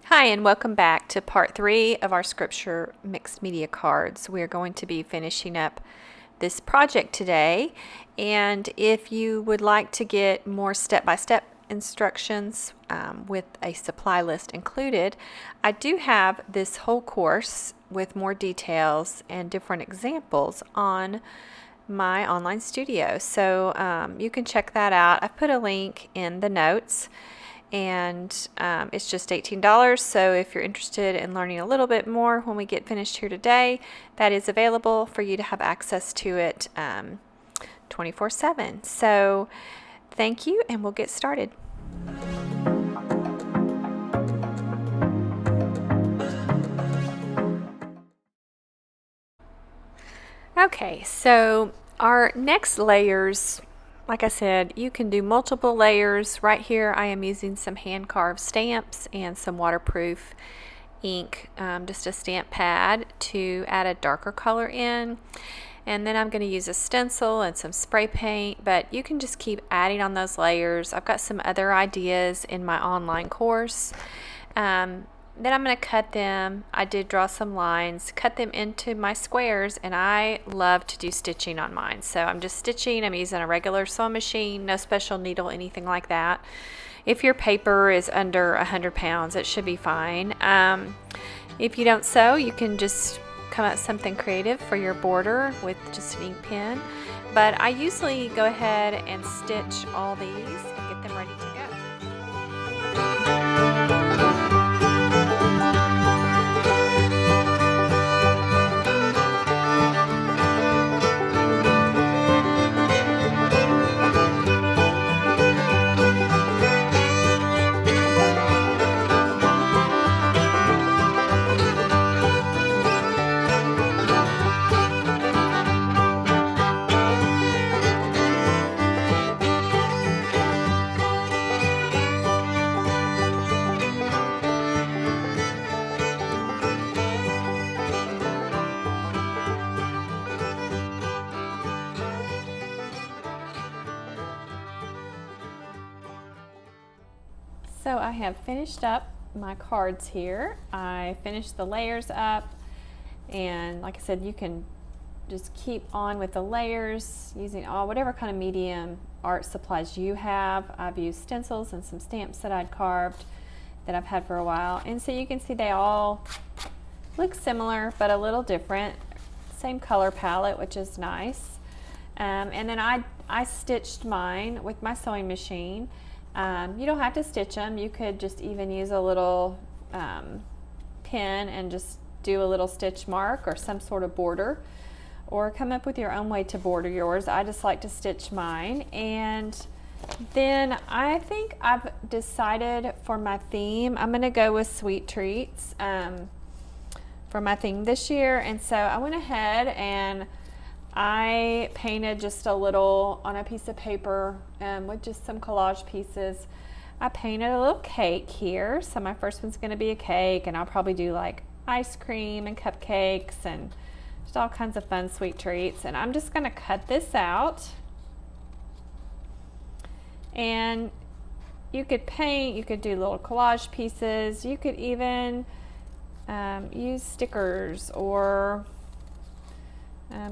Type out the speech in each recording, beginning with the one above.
Hi, and welcome back to part 3 of our scripture mixed media cards. We're going to be finishing up this project today, and if you would like to get more step-by-step instructions with a supply list included, I do have this whole course with more details and different examples on my online studio. So you can check that out. I've put a link in the notes, and it's just $18. So if you're interested in learning a little bit more when we get finished here today, that is available for you to have access to it 24/7. So thank you, and we'll get started. Okay, so our next layers, like I said, you can do multiple layers. Right here I am using some hand carved stamps and some waterproof ink, just a stamp pad to add a darker color in. And then I'm going to use a stencil and some spray paint, but you can just keep adding on those layers. I've got some other ideas in my online course. Then I'm going to cut them. I did draw some lines, cut them into my squares, and I love to do stitching on mine. So I'm just stitching. I'm using a regular sewing machine, no special needle, anything like that. If your paper is under 100 pounds, it should be fine. If you don't sew, you can just come up with something creative for your border with just an ink pen. But I usually go ahead and stitch all these and get them ready to go. So I have finished up my cards here. I finished the layers up, and like I said, you can just keep on with the layers using whatever kind of medium art supplies you have. I've used stencils and some stamps that I'd carved that I've had for a while, and so you can see they all look similar but a little different. Same color palette, which is nice. And then I stitched mine with my sewing machine. You don't have to stitch them. You could just even use a little pin and just do a little stitch mark or some sort of border, or come up with your own way to border yours. I just like to stitch mine. And then I think I've decided for my theme, I'm going to go with sweet treats for my theme this year. And so I went ahead and I painted just a little on a piece of paper with just some collage pieces. I painted a little cake here. So my first one's going to be a cake, and I'll probably do like ice cream and cupcakes and just all kinds of fun sweet treats. And I'm just going to cut this out. And you could paint, you could do little collage pieces, you could even use stickers or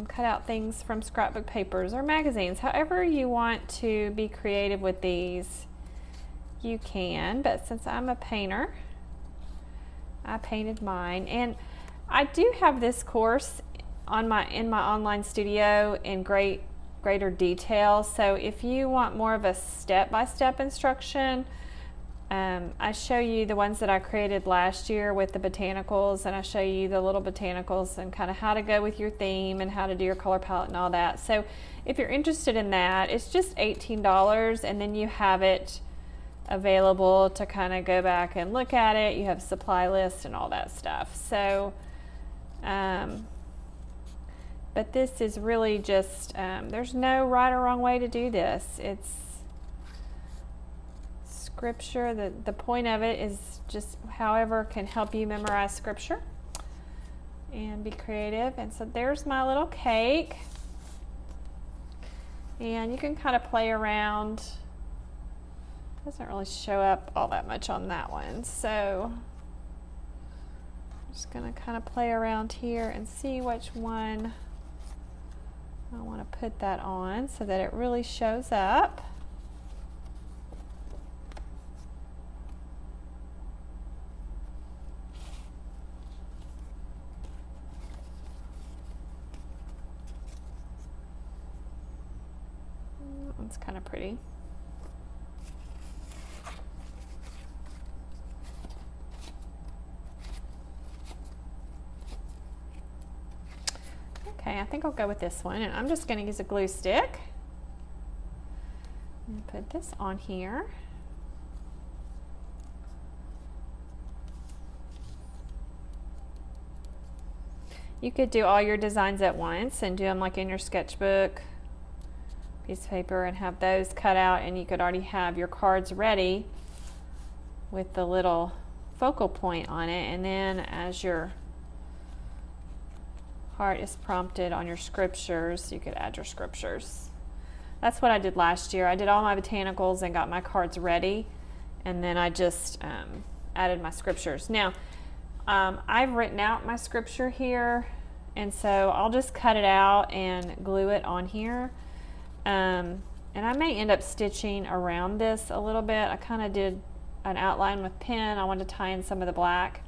cut out things from scrapbook papers or magazines. However you want to be creative with these, you can. But since I'm a painter, I painted mine. And I do have this course in my online studio in greater detail. So if you want more of a step-by-step instruction, I show you the ones that I created last year with the botanicals, and I show you the little botanicals and kind of how to go with your theme and how to do your color palette and all that. So if you're interested in that, it's just $18, and then you have it available to kind of go back and look at it. You have supply lists and all that stuff. So but this is really just there's no right or wrong way to do this. It's scripture. The point of it is just however can help you memorize scripture and be creative. And so there's my little cake, and you can kind of play around. Doesn't really show up all that much on that one. So Just going to kind of play around here and see which one I want to put that on so that it really shows up. That one's kind of pretty. Okay, I think I'll go with this one, and I'm just going to use a glue stick and put this on here. You could do all your designs at once and do them like in your sketchbook piece of paper and have those cut out, and you could already have your cards ready with the little focal point on it, and then as your heart is prompted on your scriptures, you could add your scriptures. That's what I did last year. I did all my botanicals and got my cards ready, and then I just added my scriptures. Now, I've written out my scripture here, and so I'll just cut it out and glue it on here. And I may end up stitching around this a little bit. I kind of did an outline with pen. I wanted to tie in some of the black.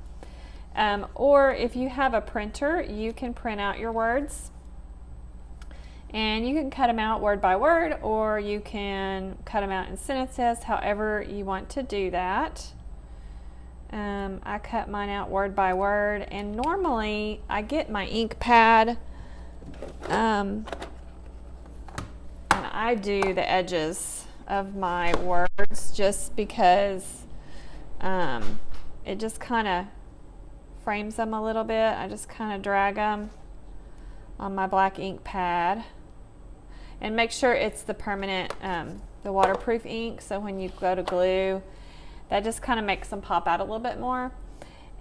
Or if you have a printer, you can print out your words and you can cut them out word by word, or you can cut them out in sentences, however you want to do that. I cut mine out word by word, and normally I get my ink pad and I do the edges of my words just because it just kind of frames them a little bit. I just kind of drag them on my black ink pad and make sure it's the permanent, the waterproof ink, so when you go to glue, that just kind of makes them pop out a little bit more.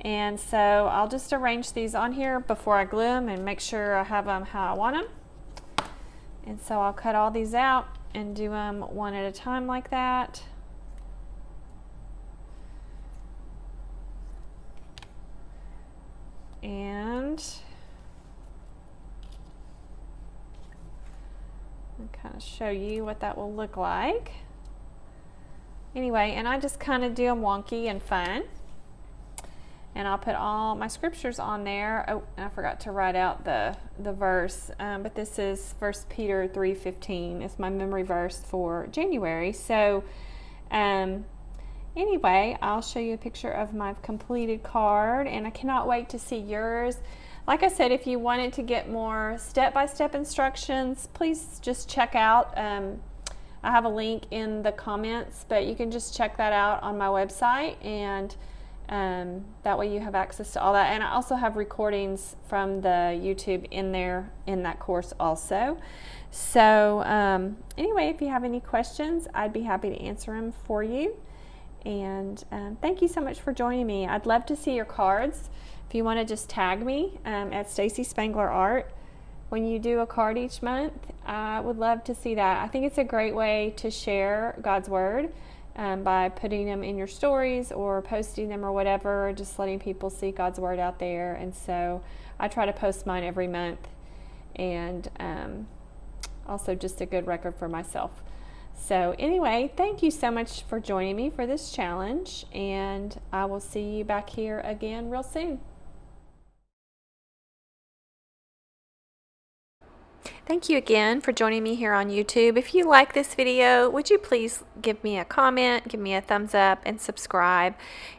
And so I'll just arrange these on here before I glue them and make sure I have them how I want them. And so I'll cut all these out and do them one at a time like that. And I'll kind of show you what that will look like. Anyway, and I just kind of do them wonky and fun. And I'll put all my scriptures on there. Oh, and I forgot to write out the verse, but this is 1 Peter 3:15. It's my memory verse for January. So anyway, I'll show you a picture of my completed card, and I cannot wait to see yours. Like I said, if you wanted to get more step-by-step instructions, please just check out, I have a link in the comments, but you can just check that out on my website, and that way you have access to all that. And I also have recordings from the YouTube in there in that course also. So anyway, if you have any questions, I'd be happy to answer them for you. And thank you so much for joining me. I'd love to see your cards. If you want to just tag me at Stacy Spangler Art when you do a card each month, I would love to see that. I think it's a great way to share God's Word by putting them in your stories or posting them or whatever, just letting people see God's Word out there. And so I try to post mine every month, and also just a good record for myself. So anyway, thank you so much for joining me for this challenge, and I will see you back here again real soon. Thank you again for joining me here on YouTube. If you like this video, would you please give me a comment, give me a thumbs up, and subscribe.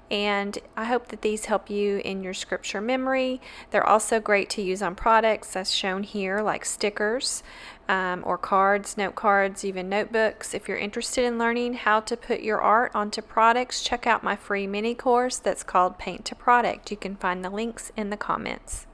And I hope that these help you in your scripture memory. They're also great to use on products as shown here, like stickers or cards, note cards, even notebooks. If you're interested in learning how to put your art onto products, check out my free mini course that's called Paint to Product. You can find the links in the comments.